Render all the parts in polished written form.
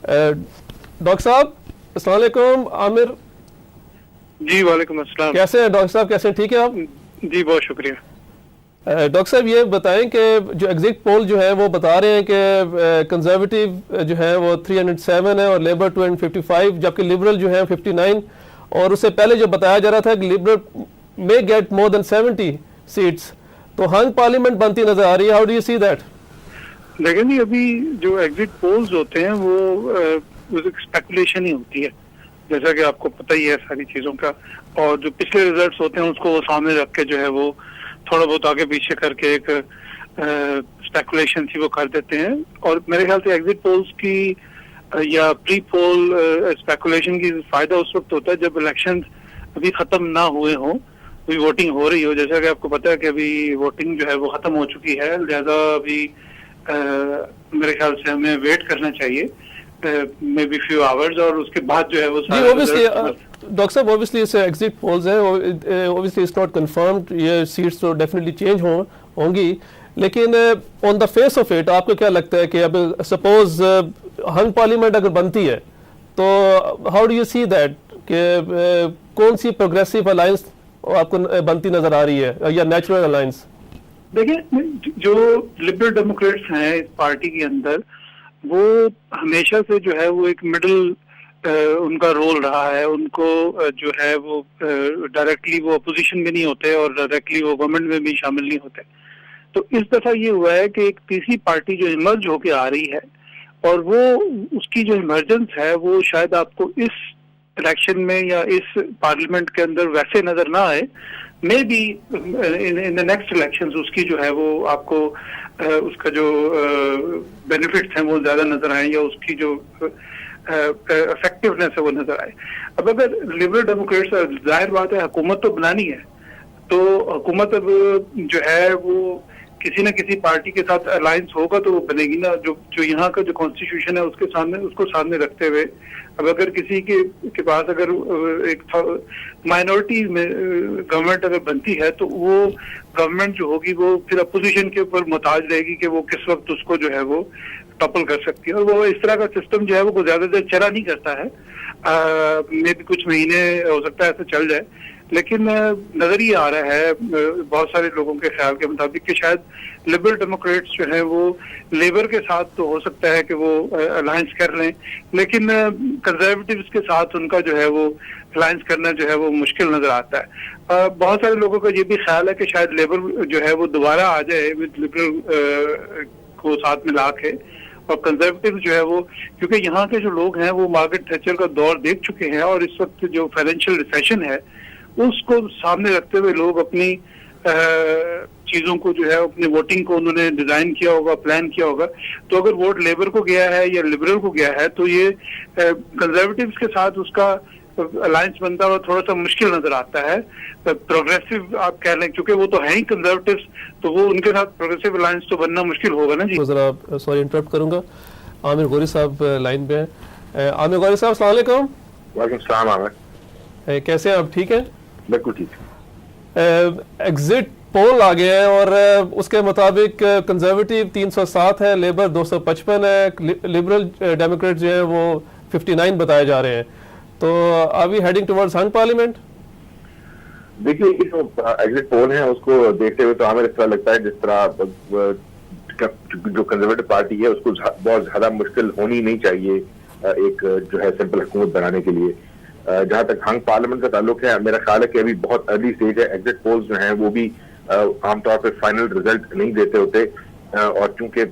Doctor صاحب السلام علیکم. عامر جی وعلیکم السلام. کیسے ہیں ڈاکٹر صاحب؟ کیسے ہیں؟ ٹھیک ہے آپ؟ جی بہت شکریہ. ڈاکٹر صاحب یہ بتائیں کہ جو ایگزٹ پول جو ہے وہ بتا رہے ہیں کہ کنزرویٹو جو ہے وہ 307 ہے اور لیبر 255، جبکہ لبرل جو ہے 59، اور اس سے پہلے جو بتایا جا رہا تھا کہ liberal may get more than 70 seats. تو ہنگ پارلیمنٹ بنتی نظر آ رہی ہے. How do you see that? لیکن ابھی جو ایگزٹ پولز ہوتے ہیں وہ اسپیکولیشن ہی ہوتی ہے، جیسا کہ آپ کو پتہ ہی ہے ساری چیزوں کا، اور جو پچھلے ریزلٹس ہوتے ہیں اس کو وہ سامنے رکھ کے جو ہے وہ تھوڑا بہت آگے پیچھے کر کے ایک اسپیکولیشن سی وہ کر دیتے ہیں. اور میرے خیال سے ایگزٹ پولز کی یا پری پول اسپیکولیشن کی فائدہ اس وقت ہوتا ہے جب الیکشن ابھی ختم نہ ہوئے ہوں، ابھی ووٹنگ ہو رہی ہو. جیسا کہ آپ کو پتا ہے کہ ابھی ووٹنگ جو ہے وہ ختم ہو چکی ہے، لہذا ابھی میرے خیال سے ہمیں ویٹ کرنا چاہیے مے بی فیو آورز، اور اس کے بعد جو ہے وہ ڈاکٹر صاحب اوبیسلی اس ایگزٹ پولز ہیں، اوبیسلی اٹس ناٹ کنفرمڈ، یہ سیٹس تو ڈیفینیٹلی چینج ہوں گی، لیکن آن دا فیس آف اٹ آپ کو کیا لگتا ہے کہ اب سپوز ہنگ پارلیمنٹ اگر بنتی ہے تو how do you see that کہ کون سی پروگریسو الائنس آپ کو بنتی نظر آ رہی ہے یا نیچرل الائنس؟ دیکھیں جو لبرل ڈیموکریٹس ہیں اس پارٹی کے اندر، وہ ہمیشہ سے جو ہے وہ ایک مڈل ان کا رول رہا ہے. ان کو جو ہے وہ ڈائریکٹلی وہ اپوزیشن میں نہیں ہوتے اور ڈائریکٹلی وہ گورنمنٹ میں بھی شامل نہیں ہوتے. تو اس دفعہ یہ ہوا ہے کہ ایک تیسری پارٹی جو ایمرج ہو کے آ رہی ہے، اور وہ اس کی جو ایمرجنس ہے وہ شاید آپ کو اس الیکشن میں یا اس پارلیمنٹ کے اندر ویسے نظر نہ آئے، may be in the next elections اس کی جو ہے وہ آپ کو اس کا جو بینیفٹس ہیں وہ زیادہ نظر آئیں، یا اس کی جو افیکٹونیس ہے وہ نظر آئے. اب اگر لبرل ڈیموکریٹس، ظاہر بات ہے حکومت تو بنانی ہے، تو حکومت اب جو ہے وہ کسی نہ کسی پارٹی کے ساتھ الائنس ہوگا تو وہ بنے گی نا. جو یہاں کا جو کانسٹیٹیوشن ہے اس کو سامنے رکھتے ہوئے اب اگر کسی کے پاس اگر ایک مائنورٹی میں گورنمنٹ اگر بنتی ہے تو وہ گورنمنٹ جو ہوگی وہ پھر اپوزیشن کے اوپر محتاج رہے گی کہ وہ کس وقت اس کو جو ہے وہ ٹپل کر سکتی ہے. اور وہ اس طرح کا سسٹم جو ہے وہ زیادہ دیر چلا نہیں کرتا ہے، میں بھی کچھ مہینے ہو سکتا ہے ایسا چل جائے، لیکن نظر ہی آ رہا ہے بہت سارے لوگوں کے خیال کے مطابق کہ شاید لبرل ڈیموکریٹس جو ہیں وہ لیبر کے ساتھ تو ہو سکتا ہے کہ وہ الائنس کر لیں، لیکن کنزرویٹوز کے ساتھ ان کا جو ہے وہ الائنس کرنا جو ہے وہ مشکل نظر آتا ہے. بہت سارے لوگوں کا یہ بھی خیال ہے کہ شاید لیبر جو ہے وہ دوبارہ آ جائے ود لبرل کو ساتھ ملا کے، اور کنزرویٹو جو ہے وہ کیونکہ یہاں کے جو لوگ ہیں وہ مارگریٹ تھیچر کا دور دیکھ چکے ہیں، اور اس وقت جو فائنینشیل ریسیشن ہے اس کو سامنے رکھتے ہوئے لوگ اپنی چیزوں کو جو ہے اپنی ووٹنگ کو انہوں نے ڈیزائن کیا ہوگا، پلان کیا ہوگا. تو اگر ووٹ لیبر کو گیا ہے یا لبرل کو گیا ہے تو یہ کنزرویٹوز کے ساتھ اس کا الائنس بنتا ہوا تھوڑا سا مشکل نظر آتا ہے. پروگریسو آپ کہہ لیں کیونکہ وہ تو ہیں ہی کنزرویٹوز، تو وہ ان کے ساتھ پروگریسو الائنس تو بننا مشکل ہوگا نا. جی ذرا سوری انٹرپٹ کروں گا، عامر غوری صاحب لائن پہ ہیں. عامر غوری صاحب السلام علیکم. وعلیکم السلام. عامر کیسے ہیں آپ؟ ٹھیک ہیں؟ بالکل ٹھیک. ایگزٹ پول آ گیا ہے اور اس کے مطابق کنزرویٹو 307 ہے، لیبر 255 ہے، لبرل ڈیموکریٹ جو ہے وہ 59 بتائے جا رہے ہیں. تو are we heading towards hung parliament? دیکھیے یہ جو ایگزٹ پول ہے اس کو دیکھتے ہوئے تو ہمیں اس طرح لگتا ہے جس طرح جو کنزرویٹو پارٹی ہے اس کو بہت زیادہ مشکل ہونی نہیں چاہیے ایک جو ہے سمپل حکومت بنانے کے لیے. جہاں تک ہنگ پارلیمنٹ کا تعلق ہے، میرا خیال ہے کہ ابھی بہت ارلی سٹیج ہے. ایگزٹ پولز جو ہیں وہ بھی عام طور پہ فائنل رزلٹ نہیں دیتے ہوتے، اور چونکہ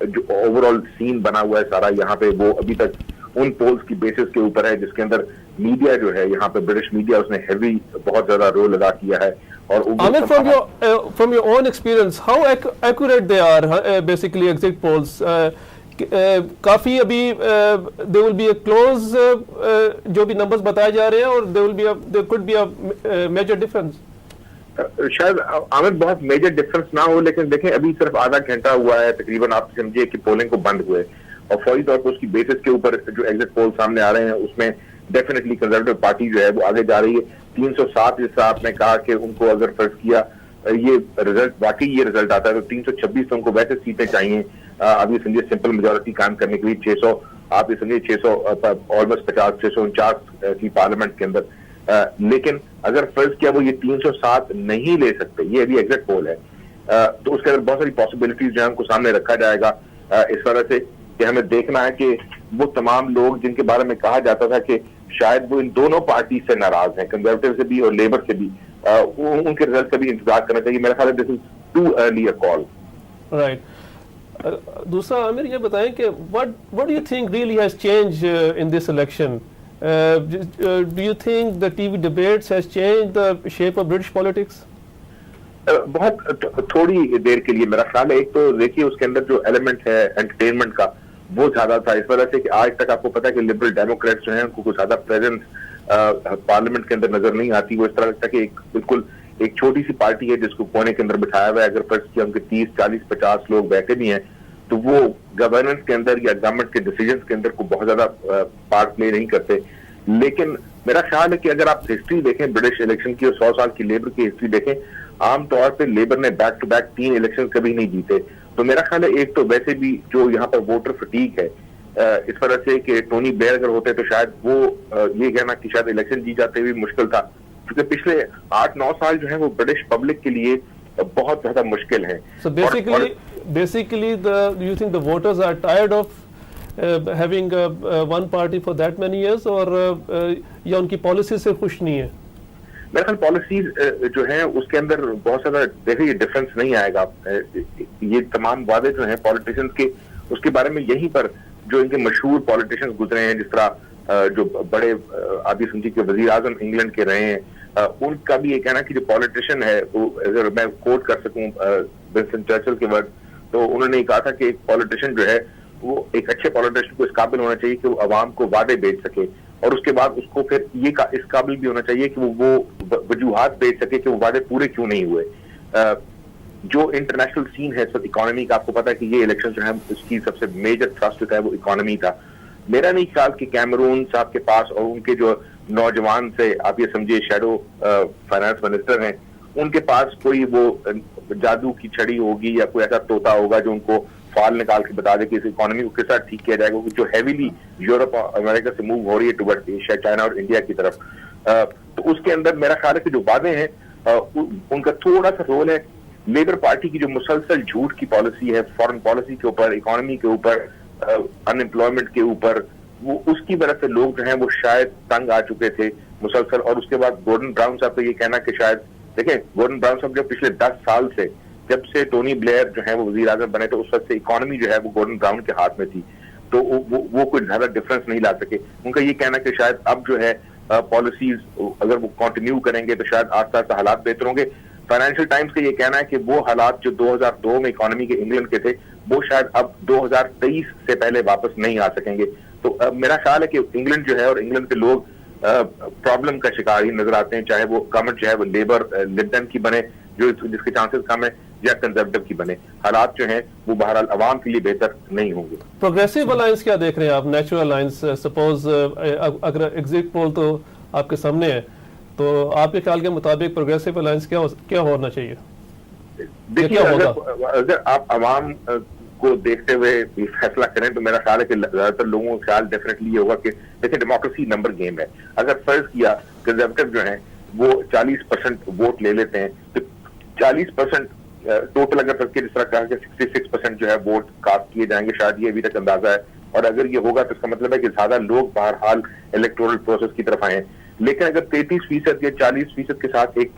جو اوور آل سین بنا ہوا ہے سارا یہاں پہ وہ ابھی تک ان پولز کی بیسس کے اوپر ہے جس کے اندر میڈیا جو ہے یہاں پہ برٹش میڈیا اس نے ہیوی بہت زیادہ رول ادا کیا ہے. اور from your own experience how accurate they are basically exit polls? کافی ابھی there will be a close جو بھی نمبرز بتائے جا رہے ہیں، اور there could be a major difference. شاید عامر بہت میجر ڈفرنس نہ ہو، لیکن دیکھیں ابھی صرف آدھا گھنٹہ ہوا ہے تقریباً، آپ سمجھیے کہ پولنگ کو بند ہوئے، اور فوری طور پر اس کی بیسس کے اوپر جو ایگزٹ پول سامنے آ رہے ہیں اس میں ڈیفینیٹلی کنزرویٹو پارٹی جو ہے وہ آگے جا رہی ہے. 307 جیسا آپ نے کہا کہ ان کو اگر فرض کیا یہ رزلٹ واقعی یہ رزلٹ آتا ہے تو 326 تو ان کو ویسے سیٹیں چاہیے ابھی سمجھے سمپل میجورٹی قائم کرنے کے لیے. آپ یہ سمجھے 600 آلموسٹ 649 کی پارلیمنٹ کے اندر. لیکن اگر فرض کیا وہ یہ 307 نہیں لے سکتے, یہ ابھی ایگزیکٹ پول ہے, تو اس کے اندر بہت ساری پاسبلٹیز جو ہے ان کو سامنے رکھا جائے گا اس وجہ سے کہ ہمیں دیکھنا ہے کہ وہ تمام لوگ جن کے بارے میں کہا جاتا تھا کہ شاید وہ ان دونوں پارٹی سے ناراض ہیں, کنزرویٹو سے بھی اور لیبر سے بھی, ان کے رزلٹ کا بھی انتظار کرنا چاہیے. میرا خیال ہے this is too early a call. Right. دوسرا عامر یہ بتائیں کہ what do you think really has changed in this election? Do you think the TV debates has changed the shape of British politics? بہت تھوڑی دیر کے لیے میرا خیال ہے. ایک تو دیکھیے اس کے اندر جو ایلیمنٹ ہے انٹرٹینمنٹ کا وہ زیادہ تھا, اس وجہ سے کہ آج تک آپ کو پتا ہے کہ لبرل ڈیموکریٹس جو ہیں ان کو کوئی زیادہ پریزنس پارلیمنٹ کے اندر نظر نہیں آتی. وہ اس طرح لگتا ہے کہ بالکل ایک چھوٹی سی پارٹی ہے جس کو کونے کے اندر بٹھایا ہوا ہے. اگر فرض کیا ان کے 30 40 50 لوگ بیٹھے بھی ہیں تو وہ گورننس کے اندر یا گورنمنٹ کے ڈیسیجنس کے اندر کو بہت زیادہ پارٹ پلے نہیں کرتے. لیکن میرا خیال ہے کہ اگر آپ ہسٹری دیکھیں برٹش الیکشن کی اور 100 سال کی لیبر کی ہسٹری دیکھیں, عام طور پہ لیبر نے بیک ٹو بیک 3 الیکشن کبھی نہیں جیتے. تو میرا خیال ہے ایک تو ویسے بھی جو یہاں پر ووٹر فٹیگ ہے اس وجہ سے کہ ٹونی بلیئر اگر ہوتے تو شاید وہ یہ کہنا کہ شاید الیکشن جیت جاتے بھی مشکل تھا, کیونکہ پچھلے 8-9 سال جو ہیں وہ برٹش پبلک کے لیے بہت زیادہ مشکل ہیں. So basically you think the voters are tired of having one party for that many years, اور یا ان کی پالیسی سے خوش نہیں ہے؟ میرے خیال پالیسیز جو ہیں اس کے اندر بہت زیادہ دیکھیں یہ ڈفرینس نہیں آئے گا. یہ تمام وعدے جو ہیں پالیٹیشنز کے اس کے بارے میں یہیں پر جو ان کے مشہور پالیٹیشنز گزرے ہیں, جس طرح جو بڑے آپ یہ سمجھیے کہ وزیر اعظم انگلینڈ کے رہے ہیں, ان کا بھی یہ کہنا کہ جو پالیٹیشین ہے وہ اگر میں کوٹ کر سکوں ونسٹن چرچل کے ورڈ, تو انہوں نے کہا تھا کہ ایک پالیٹیشین جو ہے وہ ایک اچھے پالیٹیشین کو اس قابل ہونا چاہیے کہ وہ عوام کو وعدے بیچ سکے, اور اس کے بعد اس کو پھر یہ اس قابل بھی ہونا چاہیے کہ وہ وجوہات بیچ سکے کہ وہ وعدے پورے کیوں نہیں ہوئے. جو انٹرنیشنل سین ہے اس وقت اکانومی کا, آپ کو پتا ہے کہ یہ الیکشن جو ہے اس کی سب سے میجر تھرسٹ جو ہے وہ اکانومی تھا. میرا نہیں خیال کہ کیمرون صاحب کے پاس اور ان کے جو نوجوان سے آپ یہ سمجھے شیڈو فائنانس منسٹر ہیں, ان کے پاس کوئی وہ جادو کی چھڑی ہوگی یا کوئی ایسا طوطا ہوگا جو ان کو فال نکال کے بتا دے کہ اس اکانومی کو کس طرح ٹھیک کیا جائے گا, جو ہیویلی یورپ اور امریکہ سے موو ہو رہی ہے ٹوورڈ ایشیا, چائنا اور انڈیا کی طرف. تو اس کے اندر میرا خیال ہے کہ جو وعدے ہیں ان کا تھوڑا سا رول ہے. لیبر پارٹی کی جو مسلسل جھوٹ کی پالیسی ہے فارن پالیسی کے اوپر, اکانومی کے اوپر, ان امپلائمنٹ کے اوپر, وہ اس کی وجہ سے لوگ جو ہیں وہ شاید تنگ آ چکے تھے مسلسل. اور اس کے بعد گورڈن براؤن صاحب کا یہ کہنا کہ شاید دیکھیں گورڈن براؤن صاحب جو پچھلے 10 سال سے جب سے ٹونی بلیئر جو ہے وہ وزیر اعظم بنے تو اس وقت سے اکانومی جو ہے وہ گورڈن براؤن کے ہاتھ میں تھی, تو وہ کوئی زیادہ ڈفرنس نہیں لا سکے. ان کا یہ کہنا کہ شاید اب جو ہے پالیسیز اگر وہ کنٹینیو کریں گے تو شاید آہستہ آہستہ حالات بہتر ہوں گے. فائنینشیل ٹائمز کا یہ کہنا ہے کہ وہ حالات جو 2002 میں اکانومی کے انگلینڈ کے تھے وہ شاید اب 2023 سے پہلے واپس نہیں آ سکیں گے. تو میرا خیال ہے کہ انگلینڈ جو ہے اور انگلینڈ کے لوگ پرابلم کا شکار ہی نظر آتے ہیں, چاہے وہ گورنمنٹ جو ہے وہ لیبر لبرل کی بنے جس کے چانسز کم ہیں یا کنزرویٹو کی بنے. حالات جو ہیں وہ بہرحال عوام کے لیے بہتر نہیں ہوں گے. پروگریسو الائنس کیا دیکھ رہے ہیں آپ, نیچرل الائنس, سپوز اگر ایگزٹ پول تو آپ کے سامنے ہے, تو آپ کے خیال کے مطابق پروگریسو الائنس کیا ہونا چاہیے؟ دیکھیے اگر آپ عوام کو دیکھتے ہوئے فیصلہ کریں تو میرا خیال ہے کہ زیادہ تر لوگوں کا خیال ڈیفینیٹلی یہ ہوگا کہ دیکھیں ڈیموکریسی نمبر گیم ہے. اگر فرض کیا کنزرویٹو جو ہیں وہ 40% ووٹ لے لیتے ہیں تو 40% ٹوٹل اگر فرض کیا جس طرح کہا کہ 66% جو ہے ووٹ کاسٹ کیے جائیں گے, شاید یہ ابھی تک اندازہ ہے, اور اگر یہ ہوگا تو اس کا مطلب ہے کہ زیادہ لوگ بہرحال الیکٹورل پروسیس کی طرف آئے ہیں. لیکن اگر 33% یا 40% کے ساتھ ایک